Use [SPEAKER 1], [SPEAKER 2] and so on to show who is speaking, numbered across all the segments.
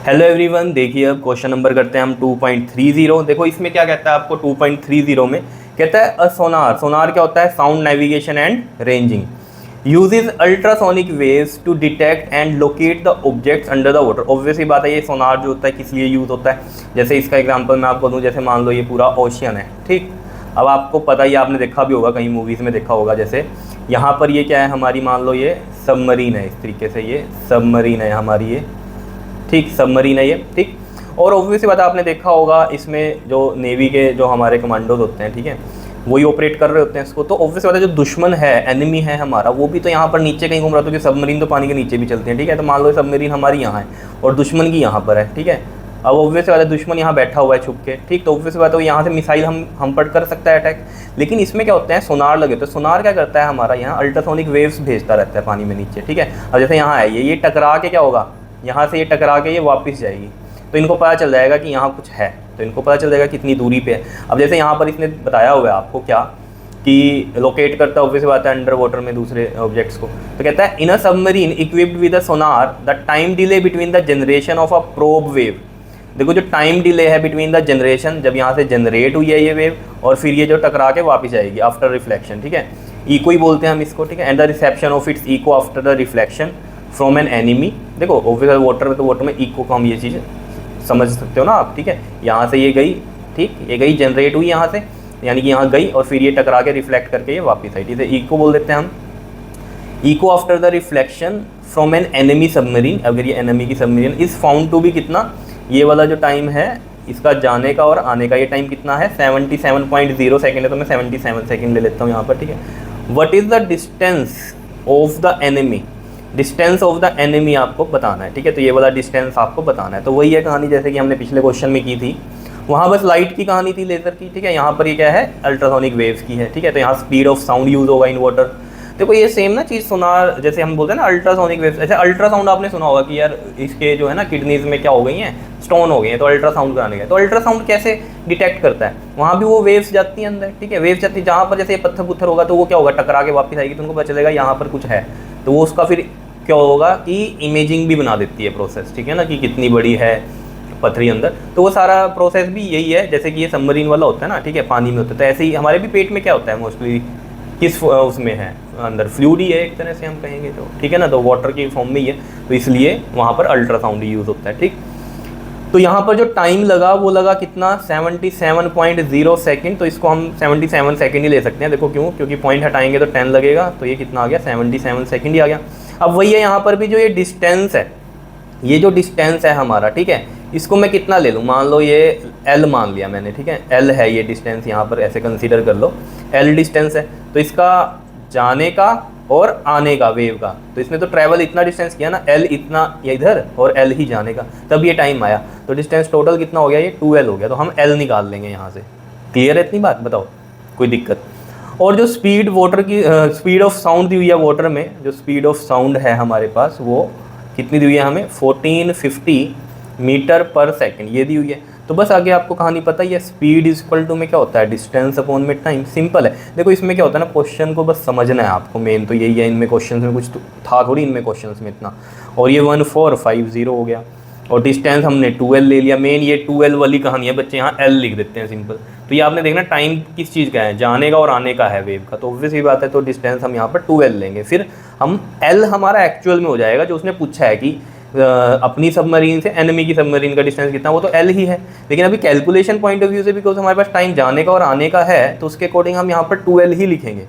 [SPEAKER 1] Hello everyone, देखिए अब question number करते हैं हम 2.30। देखो इसमें क्या कहता है आपको 2.30 में कहता है अ सोनार। सोनार क्या होता है? Sound navigation and ranging uses ultrasonic waves to detect and locate the objects under the water. Obviously बात है, ये सोनार जो होता है किस लिए यूज़ होता है। जैसे इसका एग्जांपल मैं आपको दूं, जैसे मान लो ये पूरा ओशियन है, ठीक। अब आपको पता ही, आपने देखा भी होगा, कहीं मूवीज़ में देखा होगा, जैसे यहाँ पर ये क्या है हमारी, मान लो ये सबमरीन है, इस तरीके से ये सबमरीन है हमारी ये, ठीक, सबमरीन है ये, ठीक। और ऑब्वियसली बात आपने देखा होगा, इसमें जो नेवी के जो हमारे कमांडोज होते हैं, ठीक है, वही ऑपरेट कर रहे होते हैं इसको। तो ऑब्वियसली बात है, जो दुश्मन है, एनिमी है हमारा, वो भी तो यहाँ पर नीचे कहीं घूम रहा था, क्योंकि सबमरीन तो पानी के नीचे भी चलते हैं, ठीक है। तो मान लो सबमरीन हमारी यहाँ है और दुश्मन की यहाँ पर है, ठीक है। अब ऑब्वियसली बात है, दुश्मन यहाँ बैठा हुआ है छुप के, ठीक। तो ऑब्वियसली बात है, यहाँ से मिसाइल हम पर कर सकता है अटैक। लेकिन इसमें क्या होता है, सोनार लगे, तो सोनार क्या करता है हमारा, यहाँ अल्ट्रासोनिक वेव्स भेजता रहता है पानी में नीचे, ठीक है। अब जैसे यहाँ है ये टकरा के क्या होगा, यहाँ से ये टकरा के ये वापस जाएगी, तो इनको पता चल जाएगा कि यहाँ कुछ है, तो इनको पता चल जाएगा कितनी दूरी पे है। अब जैसे यहाँ पर इसने बताया हुआ है आपको क्या, कि लोकेट करता है, ऑब्वियसली बात है, अंडर वाटर में दूसरे ऑब्जेक्ट्स को। तो कहता है in a submarine equipped with a sonar the time delay between the generation of a probe wave. देखो जो टाइम डिले है बिटवीन द जनरेशन, जब यहाँ से जनरेट हुई है ये वेव और फिर ये जो टकरा के वापस आएगी आफ्टर रिफ्लेक्शन, ठीक है, इको ही बोलते हैं हम इसको, ठीक है। And the reception of its echo after the reflection from an enemy. देखो ऑब्वियसली वाटर में, तो वाटर में इको को हम ये चीज़ समझ सकते हो ना आप, ठीक है। यहाँ से ये गई, ठीक, ये गई, जनरेट हुई यहाँ से, यानी कि यहाँ गई और फिर ये टकरा के रिफ्लेक्ट करके ये वापस आई, ठीक है। इको बोल देते हैं हम, echo after the reflection from an enemy submarine. अगर ये एनिमी की submarine is found to be कितना, ये वाला जो टाइम है इसका जाने का और आने का, ये टाइम कितना है 77.0 सेकेंड है, तो मैं 77 सेकेंड ले लेता हूँ यहाँ पर, ठीक है। What is the distance of the enemy, distance of the enemy आपको बताना है, ठीक है। तो ये वाला डिस्टेंस आपको बताना है। तो वही है कहानी जैसे कि हमने पिछले क्वेश्चन में की थी, वहाँ बस लाइट की कहानी थी, लेज़र की, ठीक है। यहाँ पर ये क्या है, अल्ट्रासोनिक वेव्स की है, ठीक है। तो यहाँ स्पीड ऑफ साउंड यूज़ होगा इन वाटर। देखो ये सेम ना चीज़ सोनार, जैसे हम बोलते हैं ना अल्ट्रासोनिक वेव्स, ऐसे अल्ट्रासाउंड आपने सुना होगा कि यार इसके जो है ना किडनीज में क्या हो गई हैं, स्टोन हो गई हैं, तो अल्ट्रासाउंड कराने गए। तो अल्ट्रासाउंड कैसे डिटेक्ट करता है, वहाँ भी वो वेव्स जाती हैं अंदर, ठीक है। वेव्स जाती है जहाँ पर जैसे पत्थर पुत्थर होगा तो वो क्या होगा, टकरा के वापस आएगी, तो उनको पता चलेगा यहाँ पर कुछ है, तो वो उसका फिर क्या होगा कि इमेजिंग भी बना देती है प्रोसेस, ठीक है ना, कि कितनी बड़ी है पथरी अंदर। तो वो सारा प्रोसेस भी यही है, जैसे कि ये सबमरीन वाला होता है ना, ठीक है, पानी में होता है। तो ऐसे ही हमारे भी पेट में क्या होता है मोस्टली, किस उसमें है, अंदर फ्लूइड ही है एक तरह से हम कहेंगे तो, ठीक है ना। तो वाटर की फॉर्म में ही है, तो इसलिए वहाँ पर अल्ट्रासाउंड ही यूज़ होता है, ठीक। तो यहाँ पर जो टाइम लगा वो लगा कितना, 77.0 सेकेंड। तो इसको हम 77 सेकेंड ही ले सकते हैं। देखो क्यों, क्योंकि पॉइंट हटाएंगे तो 10 लगेगा, तो ये कितना आ गया, 77 सेकेंड ही आ गया। अब वही है यहाँ पर भी, जो ये डिस्टेंस है, ये जो डिस्टेंस है हमारा, ठीक है, इसको मैं कितना ले लूँ, मान लो ये L मान लिया मैंने, ठीक है, L है ये डिस्टेंस, यहाँ पर ऐसे कंसीडर कर लो L डिस्टेंस है। तो इसका जाने का और आने का वेव का, तो इसने तो ट्रैवल इतना डिस्टेंस किया ना, L इतना इधर और L ही जाने का, तब ये टाइम आया। तो डिस्टेंस टोटल कितना हो गया, ये 2L हो गया। तो हम L निकाल लेंगे यहाँ से। क्लियर है इतनी बात, बताओ कोई दिक्कत। और जो स्पीड वाटर की स्पीड ऑफ साउंड दी हुई है वाटर में, जो स्पीड ऑफ साउंड है हमारे पास वो कितनी दी हुई है हमें, 1450 मीटर पर सेकंड ये दी हुई है। तो बस आगे आपको कहानी पता ही है, स्पीड इज इक्वल टू में क्या होता है, डिस्टेंस अपॉन में टाइम। सिंपल है। देखो इसमें क्या होता है ना, क्वेश्चन को बस समझना है आपको, मेन तो यही है। इनमें क्वेश्चन में कुछ तो था थोड़ी, इनमें क्वेश्चन में इतना। और ये 1450 हो गया, और डिस्टेंस हमने 2L ले लिया। मेन ये 2L वाली कहानी है, बच्चे यहाँ L लिख देते हैं सिंपल। तो ये आपने देखना टाइम किस चीज़ का है, जाने का और आने का है वेव का, तो ऑब्वियस ही बात है। तो डिस्टेंस हम यहाँ पर 2L लेंगे, फिर हम L हमारा एक्चुअल में हो जाएगा, जो उसने पूछा है कि अपनी सबमरीन से एनिमी की सबमरीन का डिस्टेंस कितना, वो तो L ही है। लेकिन अभी कैलकुलेशन पॉइंट ऑफ व्यू से, बिकॉज हमारे पास टाइम जाने का और आने का है, तो उसके अकॉर्डिंग हम यहाँ पर 2L ही लिखेंगे।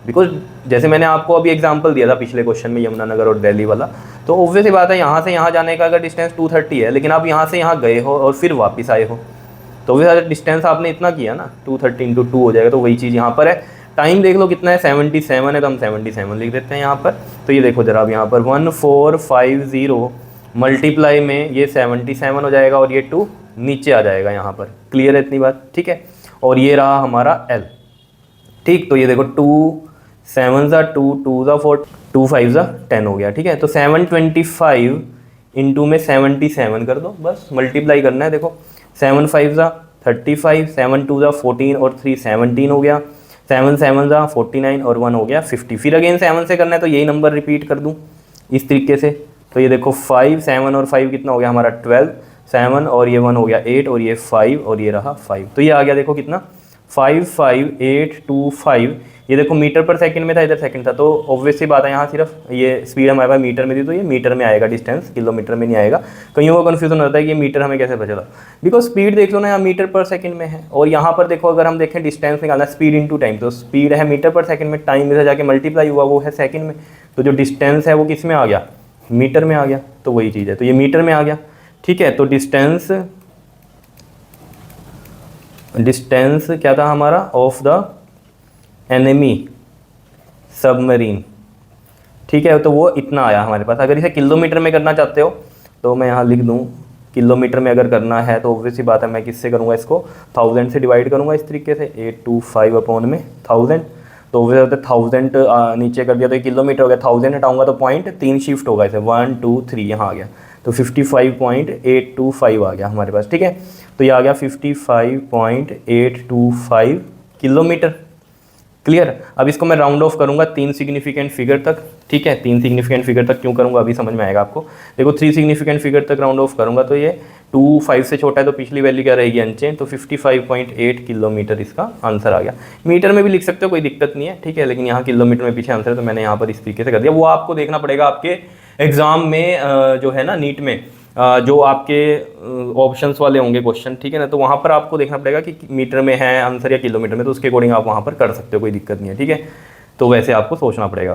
[SPEAKER 1] बिकॉज जैसे मैंने आपको अभी एग्जांपल दिया था पिछले क्वेश्चन में, यमुनानगर और दिल्ली वाला, तो ऑब्वियस ही बात है यहाँ से यहाँ जाने का अगर डिस्टेंस 230 है, लेकिन आप यहाँ से यहाँ गए हो और फिर वापस आए हो, तो भी डिस्टेंस आपने इतना किया ना, 230 × 2 हो जाएगा। तो वही चीज़ यहाँ पर है। टाइम देख लो कितना है, 77 है, तो हम 77 लिख देते हैं यहाँ पर। तो ये देखो जरा, अब यहाँ पर 1450 मल्टीप्लाई में ये 77 हो जाएगा और ये 2 नीचे आ जाएगा यहाँ पर। क्लियर है इतनी बात, ठीक है। और ये रहा हमारा L, ठीक। तो ये देखो 2 7 ज़ा 2, 2 ज़ा 4, 2 5 ज़ा 10 हो गया, ठीक है। तो 725 इंटू में 77 कर दो, बस मल्टीप्लाई करना है। देखो 7 5 ज़ा 35, 7 2 ज़ा 14 और 3 17 हो गया, 7 7 ज़ा 49 और 1 हो गया 50। फिर अगेन 7 से करना है, तो यही नंबर रिपीट कर दूँ इस तरीके से, तो ये देखो 5, 7 और 5 कितना हो गया हमारा 12, 7 और ये 1 हो गया 8 और ये 5 और ये रहा 5। तो ये आ गया देखो कितना 55825। ये देखो मीटर पर सेकंड में था, इधर सेकंड था, तो ऑब्वियस सी बात है यहाँ सिर्फ ये स्पीड हमारे पास मीटर में थी तो ये मीटर में आएगा डिस्टेंस, किलोमीटर में नहीं आएगा। कईयों को कन्फ्यूजन होता है कि ये मीटर हमें कैसे पता चला, बिकॉज स्पीड देख लो ना यहाँ मीटर पर सेकंड में है, और यहाँ पर देखो अगर हम देखें डिस्टेंस निकालना स्पीड इनटू टाइम, तो स्पीड है मीटर पर सेकंड में, टाइम में से जाके मल्टीप्लाई हुआ वो है सेकंड में, तो जो डिस्टेंस है वो किस में आ गया, मीटर में आ गया। तो वही चीज़ है, तो ये मीटर में आ गया, ठीक है। तो डिस्टेंस क्या था हमारा, ऑफ द एनिमी सबमरीन, ठीक है। तो वो इतना आया हमारे पास। अगर इसे किलोमीटर में करना चाहते हो तो मैं यहाँ लिख दूँ, किलोमीटर में अगर करना है तो ऑब्वियस सी बात है मैं किससे करूँगा, इसको 1000 से डिवाइड करूँगा इस तरीके से, 825 अपॉन में 1000, तो ऑब्वियस होता है 1000 नीचे कर दिया तो ये किलोमीटर हो गया, 1000 हटाऊंगा तो पॉइंट 3 शिफ्ट होगा इसे, 1 2 3 यहाँ आ गया, तो 55.825 आ गया हमारे पास, ठीक है। तो ये आ गया 55.825 किलोमीटर। क्लियर। अब इसको मैं राउंड ऑफ करूंगा 3 सिग्निफिकेंट फिगर तक, ठीक है। 3 सिग्निफिकेंट फिगर तक क्यों करूंगा अभी समझ में आएगा आपको। देखो 3 सिग्निफिकेंट फिगर तक राउंड ऑफ करूंगा तो ये 2 5 से छोटा है तो पिछली वैल्यू क्या रहेगी अनचेंज, तो 55.8 किलोमीटर इसका आंसर आ गया। मीटर में भी लिख सकते हो, कोई दिक्कत नहीं है, ठीक है, लेकिन यहाँ किलोमीटर में पीछे आंसर है तो मैंने यहाँ पर इस तरीके से कर दिया। वो आपको देखना पड़ेगा आपके एग्जाम में जो है ना नीट में जो आपके ऑप्शंस वाले होंगे क्वेश्चन, ठीक है ना, तो वहाँ पर आपको देखना पड़ेगा कि मीटर में है आंसर या किलोमीटर में, तो उसके अकॉर्डिंग आप वहाँ पर कर सकते हो, कोई दिक्कत नहीं है, ठीक है। तो वैसे आपको सोचना पड़ेगा।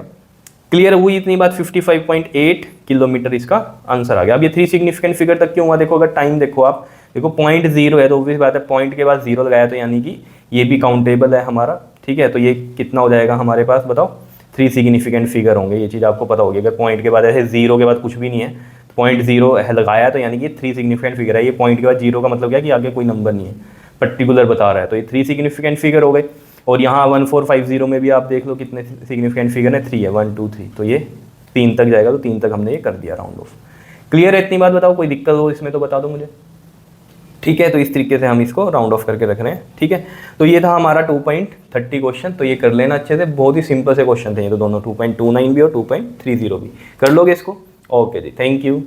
[SPEAKER 1] क्लियर हुई इतनी बात, 55.8 किलोमीटर इसका आंसर आ गया। अब ये 3 सिग्निफिकेंट फिगर तक क्यों हुआ, देखो अगर टाइम देखो आप, देखो 0.0 है तो ऑब्वियस बात है पॉइंट के बाद 0 लगाया तो यानी कि ये भी काउंटेबल है हमारा, ठीक है। तो ये कितना हो जाएगा हमारे पास बताओ, 3 सिग्निफिकेंट फिगर होंगे, ये चीज़ आपको पता होगी। अगर पॉइंट के बाद ऐसे 0 के बाद कुछ भी नहीं है, 0.0 लगाया तो यानी कि 3 सिग्निफिकेंट फिगर है। ये पॉइंट के बाद 0 का मतलब क्या है कि आगे कोई नंबर नहीं है, पर्टिकुलर बता रहा है, तो ये 3 सिग्निफिकेंट फिगर हो गए। और यहाँ 1450 में भी आप देख लो कितने सिग्निफिकेंट फिगर है, 3 है, 1 2 3, तो ये 3 तक जाएगा, तो 3 तक हमने ये कर दिया राउंड ऑफ। क्लियर है इतनी बात, बताओ कोई दिक्कत हो इसमें तो बता दो मुझे, ठीक है। तो इस तरीके से हम इसको राउंड ऑफ करके रख रहे हैं, ठीक है। तो ये था हमारा 2.30 क्वेश्चन, तो ये कर लेना अच्छे से, बहुत ही सिंपल से क्वेश्चन थे ये तो दोनों, 2.29 भी और 2.30 भी कर लोगे इसको। ओके जी, थैंक यू।